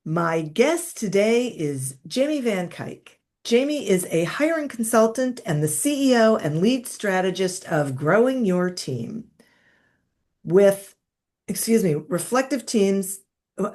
My guest today is Jamie Van Cuyk. Jamie is a hiring consultant and the CEO and lead strategist of Growing Your Team. With, reflective teams.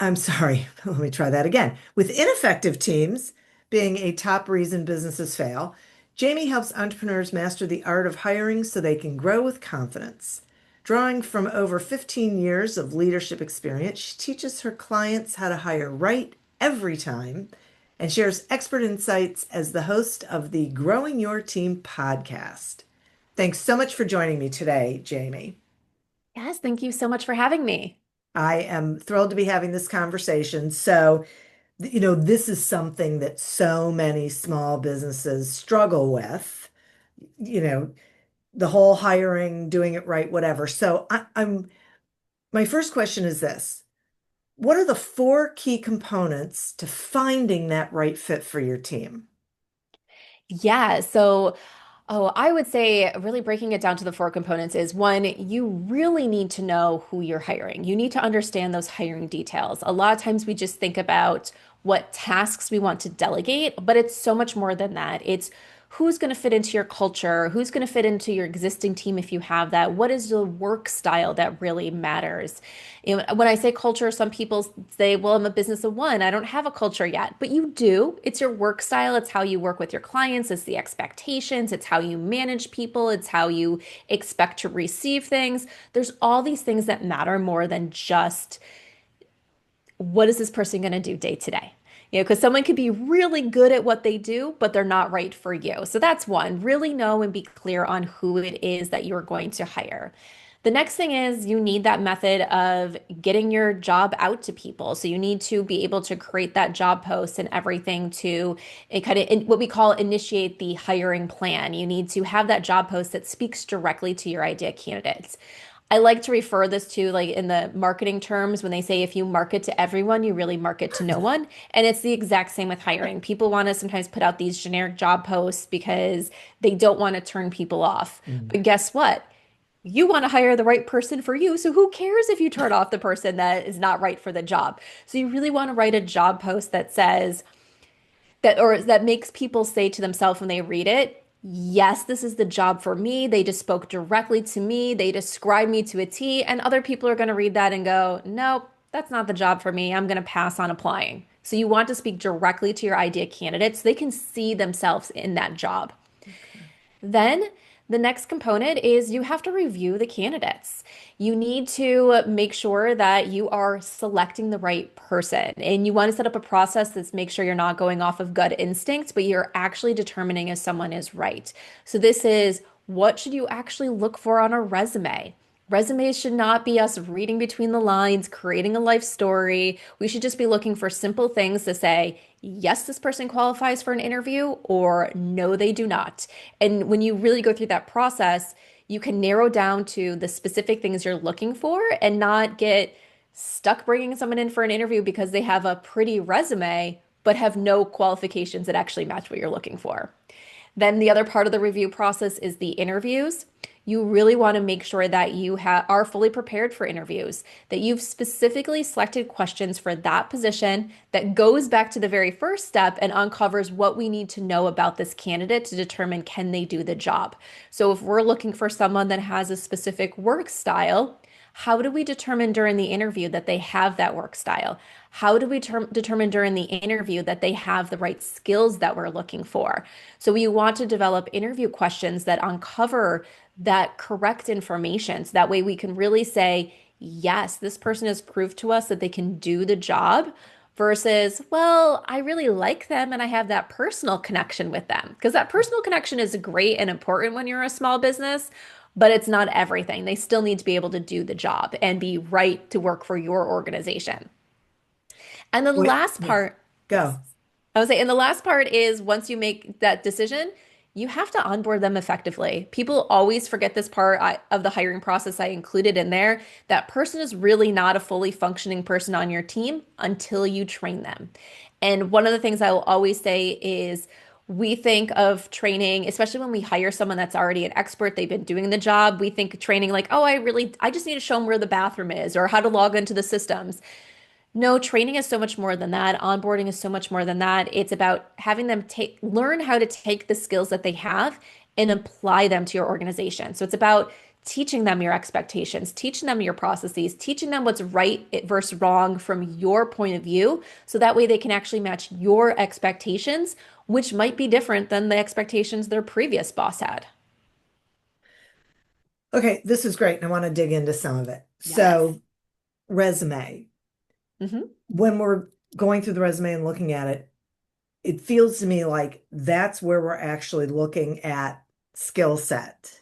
I'm sorry, let me try that again. With ineffective teams being a top reason businesses fail, Jamie helps entrepreneurs master the art of hiring so they can grow with confidence. Drawing from over 15 years of leadership experience, she teaches her clients how to hire right every time and shares expert insights as the host of the Growing Your Team podcast. Thanks so much for joining me today, Jamie. Yes, thank you so much for having me. I am thrilled to be having this conversation. This is something that so many small businesses struggle with, you know, the whole hiring, doing it right, whatever. My first question is this. What are the four key components to finding that right fit for your team? Yeah, I would say really breaking it down to the four components is one, you really need to know who you're hiring. You need to understand those hiring details. A lot of times we just think about what tasks we want to delegate, but it's so much more than that. It's who's going to fit into your culture, who's going to fit into your existing team if you have that. What is the work style that really matters? When I say culture, some people say, well, I'm a business of one. I don't have a culture yet, but you do. It's your work style. It's how you work with your clients. It's the expectations. It's how you manage people. It's how you expect to receive things. There's all these things that matter more than just what is this person going to do day to day? Because someone could be really good at what they do, but they're not right for you. So that's one, really know and be clear on who it is that you're going to hire. The next thing is you need that method of getting your job out to people. So you need to be able to create that job post and everything to it kind of what we call initiate the hiring plan. You need to have that job post that speaks directly to your idea candidates. I like to refer this to like in the marketing terms when they say if you market to everyone, you really market to no one. And it's the exact same with hiring. People want to sometimes put out these generic job posts because they don't want to turn people off. Mm. But guess what? You want to hire the right person for you. So who cares if you turn off the person that is not right for the job? So you really want to write a job post that says, that makes people say to themselves when they read it, yes, this is the job for me. They just spoke directly to me. They described me to a T. And other people are going to read that and go, nope, that's not the job for me. I'm going to pass on applying. So you want to speak directly to your idea candidates so they can see themselves in that job. Okay. Then the next component is you have to review the candidates. You need to make sure that you are selecting the right person. And you want to set up a process that's make sure you're not going off of gut instinct, but you're actually determining if someone is right. So this is what should you actually look for on a resume? Resumes should not be us reading between the lines, creating a life story. We should just be looking for simple things to say, yes, this person qualifies for an interview, or no, they do not. And when you really go through that process, you can narrow down to the specific things you're looking for and not get stuck bringing someone in for an interview because they have a pretty resume, but have no qualifications that actually match what you're looking for. Then the other part of the review process is the interviews. You really want to make sure that are fully prepared for interviews, that you've specifically selected questions for that position that goes back to the very first step and uncovers what we need to know about this candidate to determine can they do the job. So if we're looking for someone that has a specific work style, how do we determine during the interview that they have that work style? How do we determine during the interview that they have the right skills that we're looking for? So we want to develop interview questions that uncover that correct information. So that way we can really say, yes, this person has proved to us that they can do the job versus, well, I really like them and I have that personal connection with them. Because that personal connection is great and important when you're a small business, but it's not everything. They still need to be able to do the job and be right to work for your organization. And the Wait, last yeah, part, yes. go. I would say, and the last part is once you make that decision, you have to onboard them effectively. People always forget this part of the hiring process I included in there. That person is really not a fully functioning person on your team until you train them. And one of the things I will always say is we think of training, especially when we hire someone that's already an expert, they've been doing the job. We think training like, oh, I just need to show them where the bathroom is or how to log into the systems. No, training is so much more than that. Onboarding is so much more than that. It's about having them take learn how to take the skills that they have and apply them to your organization. So it's about teaching them your expectations, teaching them your processes, teaching them what's right versus wrong from your point of view. So that way they can actually match your expectations, which might be different than the expectations their previous boss had. Okay, this is great, and I want to dig into some of it. Yes. So, resume. hmm When we're going through the resume and looking at it, it feels to me like that's where we're actually looking at skill set.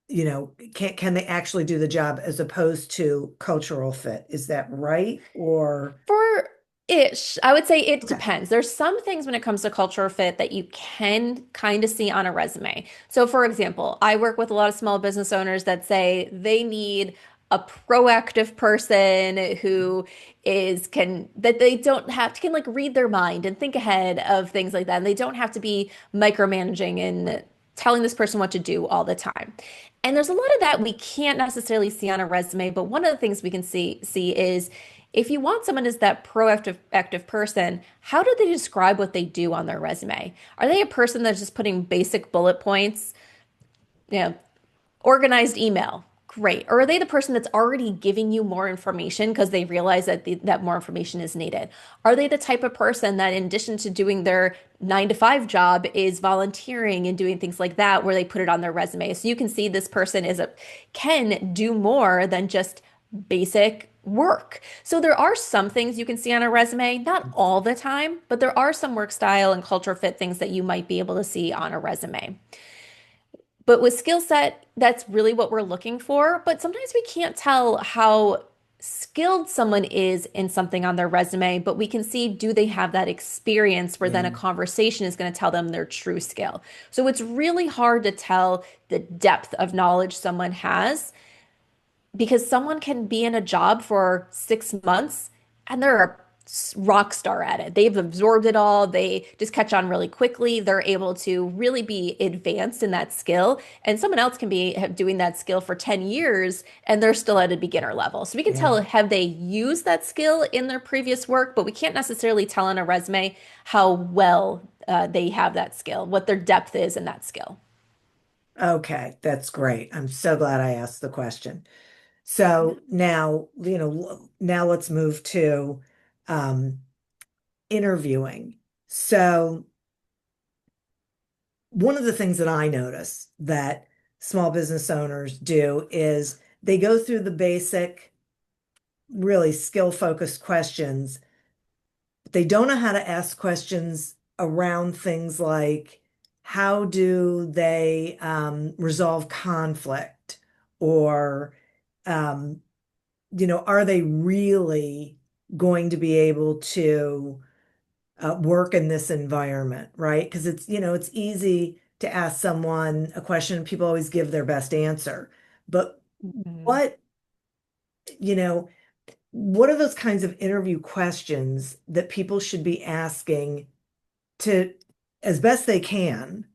Can they actually do the job as opposed to cultural fit? Is that right? Or For ish, I would say it okay, depends. There's some things when it comes to culture fit that you can kind of see on a resume. So, for example, I work with a lot of small business owners that say they need a proactive person who is can that they don't have to can like read their mind and think ahead of things like that. And they don't have to be micromanaging and telling this person what to do all the time. And there's a lot of that we can't necessarily see on a resume, but one of the things we can see is if you want someone as that proactive active person, how do they describe what they do on their resume? Are they a person that's just putting basic bullet points, you know, organized email? Great. Or are they the person that's already giving you more information because they realize that that more information is needed? Are they the type of person that, in addition to doing their 9 to 5 job, is volunteering and doing things like that, where they put it on their resume? So you can see this person can do more than just basic work. So there are some things you can see on a resume, not all the time, but there are some work style and culture fit things that you might be able to see on a resume. But with skill set, that's really what we're looking for. But sometimes we can't tell how skilled someone is in something on their resume, but we can see, do they have that experience where then yeah, a conversation is going to tell them their true skill. So it's really hard to tell the depth of knowledge someone has because someone can be in a job for 6 months and they're a rock star at it. They've absorbed it all. They just catch on really quickly. They're able to really be advanced in that skill. And someone else can be doing that skill for 10 years and they're still at a beginner level. So we can yeah. tell, have they used that skill in their previous work, but we can't necessarily tell on a resume how well they have that skill, what their depth is in that skill. Okay, that's great. I'm so glad I asked the question. So now, now let's move to um, interviewing. So one of the things that I notice that small business owners do is they go through the basic, really skill-focused questions. They don't know how to ask questions around things like how do they resolve conflict or um, are they really going to be able to work in this environment, right? Because it's easy to ask someone a question and people always give their best answer. But Mhm. what, you know, what are those kinds of interview questions that people should be asking to, as best they can,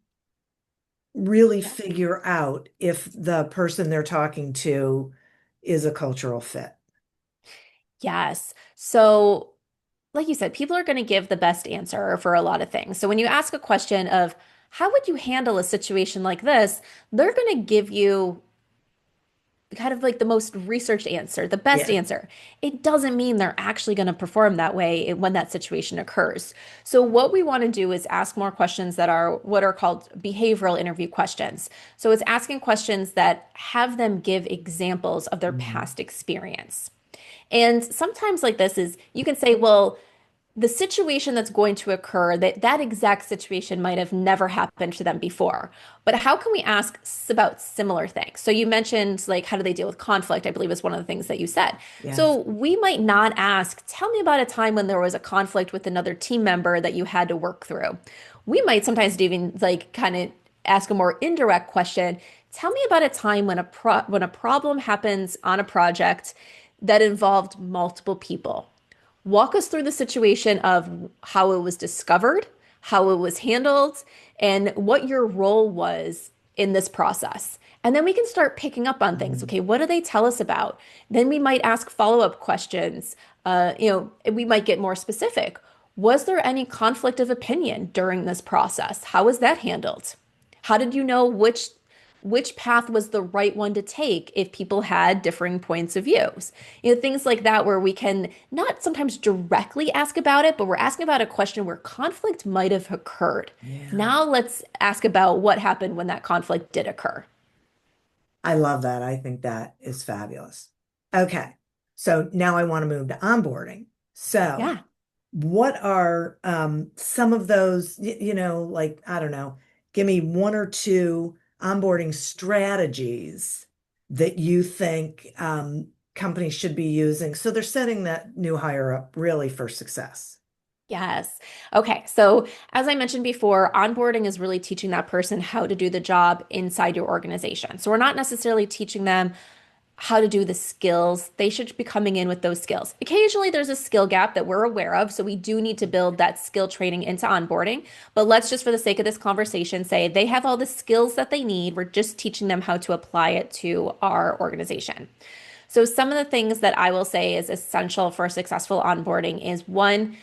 really figure out if the person they're talking to is a cultural fit? Yes. So like you said, people are going to give the best answer for a lot of things. So when you ask a question of how would you handle a situation like this, they're going to give you kind of like the most researched answer, the best Yeah. answer. It doesn't mean they're actually going to perform that way when that situation occurs. So what we want to do is ask more questions that are what are called behavioral interview questions. So it's asking questions that have them give examples of their Mhm. past experience. And sometimes like this is you can say, well, the situation that's going to occur, that exact situation might have never happened to them before. But how can we ask about similar things? So you mentioned like how do they deal with conflict, I believe is one of the things that you said. Yes. So we might not ask, tell me about a time when there was a conflict with another team member that you had to work through. We might sometimes even like kind of ask a more indirect question. Tell me about a time when when a problem happens on a project that involved multiple people. Walk us through the situation of how it was discovered, how it was handled, and what your role was in this process. And then we can start picking up on things. Mm. Okay, what do they tell us about? Then we might ask follow-up questions. We might get more specific. Was there any conflict of opinion during this process? How was that handled? How did you know which path was the right one to take if people had differing points of views? Things like that where we can not sometimes directly ask about it, but we're asking about a question where conflict might have occurred. Yeah. Now let's ask about what happened when that conflict did occur. I love that. I think that is fabulous. Okay. So now I want to move to onboarding. So, Yeah. what are some of those, like, I don't know, give me one or two onboarding strategies that you think companies should be using so they're setting that new hire up really for success. Yes. Okay. So, as I mentioned before, onboarding is really teaching that person how to do the job inside your organization. So, we're not necessarily teaching them how to do the skills. They should be coming in with those skills. Occasionally, there's a skill gap that we're aware of. So, we do need to build that skill training into onboarding. But let's just, for the sake of this conversation, say they have all the skills that they need. We're just teaching them how to apply it to our organization. So, some of the things that I will say is essential for successful onboarding is one,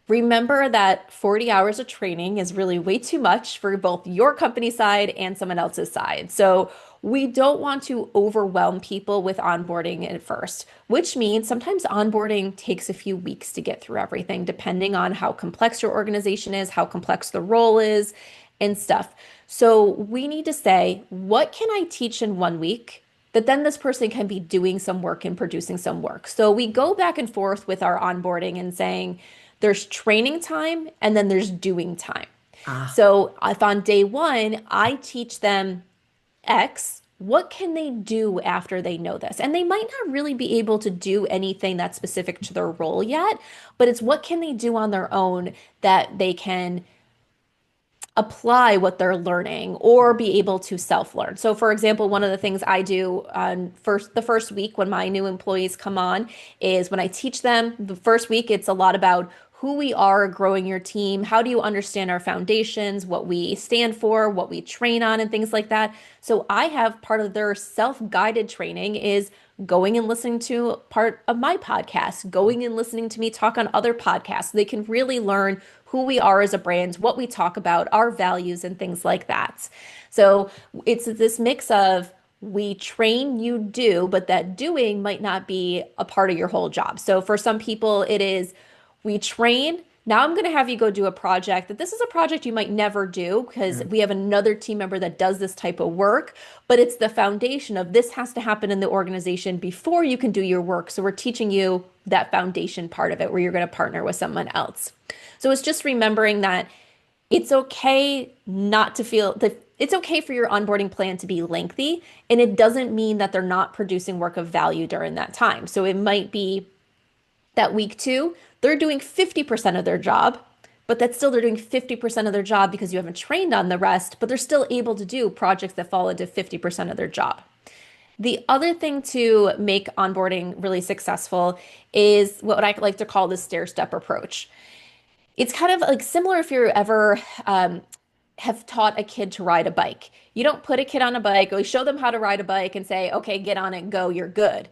remember that 40 hours of training is really way too much for both your company side and someone else's side. So we don't want to overwhelm people with onboarding at first, which means sometimes onboarding takes a few weeks to get through everything, depending on how complex your organization is, how complex the role is, and stuff. So we need to say, what can I teach in 1 week? That then this person can be doing some work and producing some work. So we go back and forth with our onboarding and saying, there's training time and then there's doing time. Ah, So if on day one, I teach them X, what can they do after they know this? And they might not really be able to do anything that's specific to their role yet, but it's what can they do on their own that they can apply what they're learning or be able to self-learn. So for example, one of the things I do on the first week when my new employees come on is when I teach them the first week, it's a lot about who we are growing your team. How do you understand our foundations, what we stand for, what we train on, and things like that. So I have part of their self-guided training is going and listening to part of my podcast, going and listening to me talk on other podcasts. They can really learn who we are as a brand, what we talk about, our values, and things like that. So it's this mix of we train, you do, but that doing might not be a part of your whole job. So for some people, it is we train. Now I'm going to have you go do a project that this is a project you might never do because yeah. we have another team member that does this type of work, but it's the foundation of this has to happen in the organization before you can do your work. So we're teaching you that foundation part of it where you're going to partner with someone else. So it's just remembering that it's okay not to feel that it's okay for your onboarding plan to be lengthy, and it doesn't mean that they're not producing work of value during that time. So it might be that week two, they're doing 50% of their job, but that's still they're doing 50% of their job because you haven't trained on the rest, but they're still able to do projects that fall into 50% of their job. The other thing to make onboarding really successful is what I like to call the stair step approach. It's kind of like similar if you're ever have taught a kid to ride a bike. You don't put a kid on a bike or show them how to ride a bike and say, okay, get on it, go, you're good.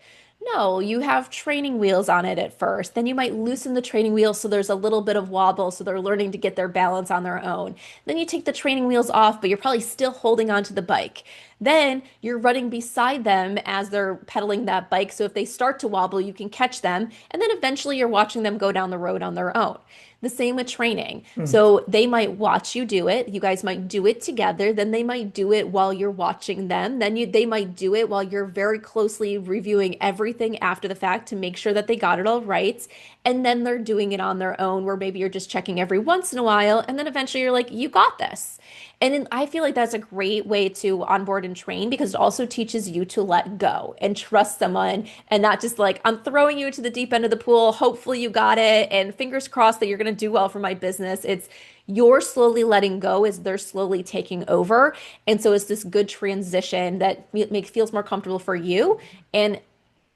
No, you have training wheels on it at first. Then you might loosen the training wheels so there's a little bit of wobble so they're learning to get their balance on their own. Then you take the training wheels off, but you're probably still holding onto the bike. Then you're running beside them as they're pedaling that bike. So if they start to wobble, you can catch them. And then eventually you're watching them go down the road on their own. The same with training. Hmm. So they might watch you do it. You guys might do it together. Then they might do it while you're watching them. They might do it while you're very closely reviewing everything after the fact to make sure that they got it all right. And then they're doing it on their own, where maybe you're just checking every once in a while. And then eventually you're like, you got this. I feel like that's a great way to onboard and train because it also teaches you to let go and trust someone and not just like, I'm throwing you into the deep end of the pool. Hopefully you got it. And fingers crossed that you're going to do well for my business. It's you're slowly letting go as they're slowly taking over. And so it's this good transition that feels more comfortable for you and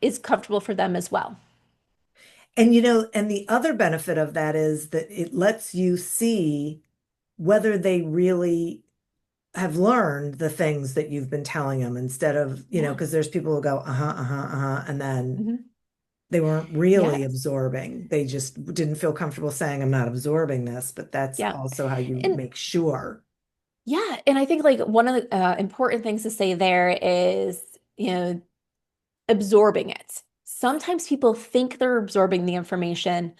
is comfortable for them as well. And and the other benefit of that is that it lets you see whether they really have learned the things that you've been telling them instead of, Yeah. because there's people who go, uh-huh, uh-huh, uh-huh, and then Mhm. they weren't really Yes. absorbing. They just didn't feel comfortable saying, I'm not absorbing this, but that's Yeah. also how you And make sure. yeah, and I think like one of the important things to say there is, absorbing it. Sometimes people think they're absorbing the information,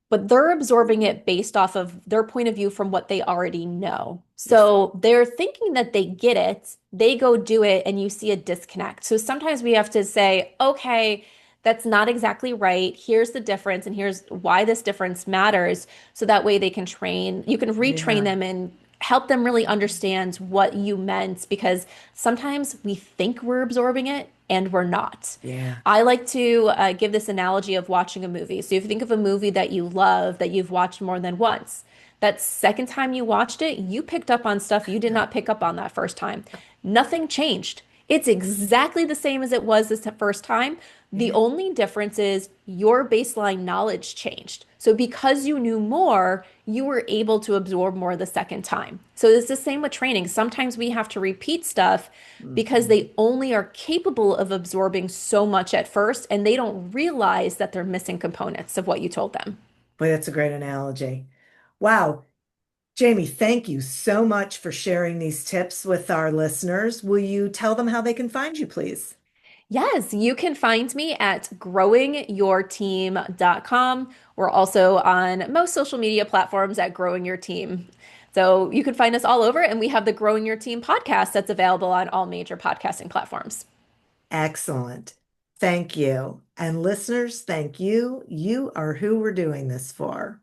but they're absorbing it based off of their point of view from what they already know. Yes. So they're thinking that they get it, they go do it, and you see a disconnect. So sometimes we have to say, okay, that's not exactly right. Here's the difference, and here's why this difference matters. So that way they can train, you can retrain Yeah. them and help them really understand what you meant because sometimes we think we're absorbing it and we're not. Yeah. I like to give this analogy of watching a movie. So if you think of a movie that you love, that you've watched more than once, that second time you watched it, you picked up on stuff you did not pick up on that first time. Nothing changed. It's exactly the same as it was this first time. The Yeah. only difference is your baseline knowledge changed. So because you knew more, you were able to absorb more the second time. So it's the same with training. Sometimes we have to repeat stuff because Mhm. they only are capable of absorbing so much at first and they don't realize that they're missing components of what you told them. Boy, that's a great analogy. Wow. Jamie, thank you so much for sharing these tips with our listeners. Will you tell them how they can find you, please? Yes, you can find me at growingyourteam.com. We're also on most social media platforms at Growing Your Team. So you can find us all over, and we have the Growing Your Team podcast that's available on all major podcasting platforms. Excellent. Thank you. And listeners, thank you. You are who we're doing this for.